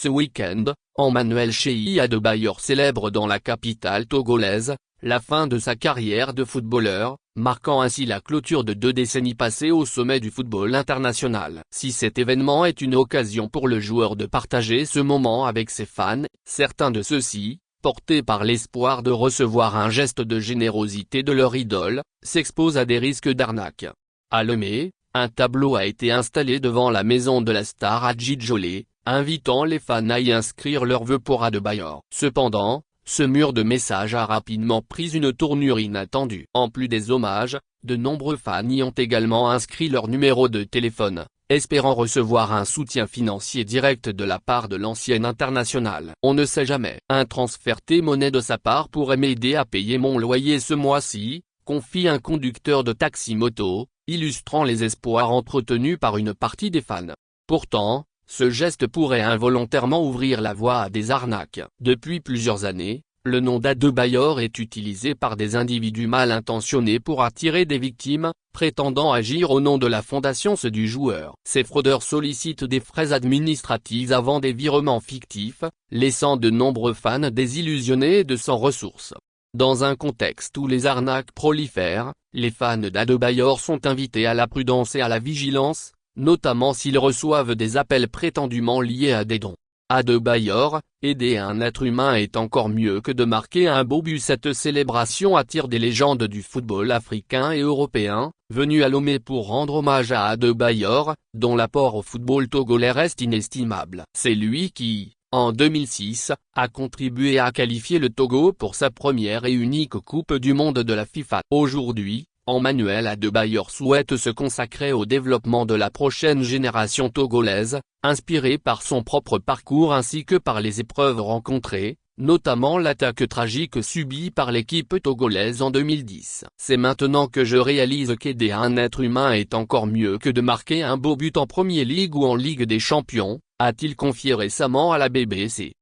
Ce week-end, Emmanuel Shey Adebayor célèbre dans la capitale togolaise, la fin de sa carrière de footballeur, marquant ainsi la clôture de 2 décennies passées au sommet du football international. Si cet événement est une occasion pour le joueur de partager ce moment avec ses fans, certains de ceux-ci, portés par l'espoir de recevoir un geste de générosité de leur idole, s'exposent à des risques d'arnaque. À Lomé, un tableau a été installé devant la maison de la star à Djidjolé, invitant les fans à y inscrire leurs vœux pour Adebayor. Cependant, ce mur de messages a rapidement pris une tournure inattendue. En plus des hommages, de nombreux fans y ont également inscrit leur numéro de téléphone, espérant recevoir un soutien financier direct de la part de l'ancienne internationale. On ne sait jamais. Un transfert T-monnaie de sa part pourrait m'aider à payer mon loyer ce mois-ci, confie un conducteur de taxi-moto, illustrant les espoirs entretenus par une partie des fans. Pourtant, ce geste pourrait involontairement ouvrir la voie à des arnaques. Depuis plusieurs années, le nom d'Adebayor est utilisé par des individus mal intentionnés pour attirer des victimes, prétendant agir au nom de la fondation du joueur. Ces fraudeurs sollicitent des frais administratifs avant des virements fictifs, laissant de nombreux fans désillusionnés et de sans ressources. Dans un contexte où les arnaques prolifèrent, les fans d'Adebayor sont invités à la prudence et à la vigilance, notamment s'ils reçoivent des appels prétendument liés à des dons. Adebayor, aider un être humain est encore mieux que de marquer un beau but. Cette célébration attire des légendes du football africain et européen, venues à Lomé pour rendre hommage à Adebayor, dont l'apport au football togolais reste inestimable. C'est lui qui, en 2006, a contribué à qualifier le Togo pour sa première et unique Coupe du monde de la FIFA. Aujourd'hui, Emmanuel Adebayor souhaite se consacrer au développement de la prochaine génération togolaise, inspiré par son propre parcours ainsi que par les épreuves rencontrées, notamment l'attaque tragique subie par l'équipe togolaise en 2010. C'est maintenant que je réalise qu'aider un être humain est encore mieux que de marquer un beau but en Premier League ou en Ligue des Champions, a-t-il confié récemment à la BBC.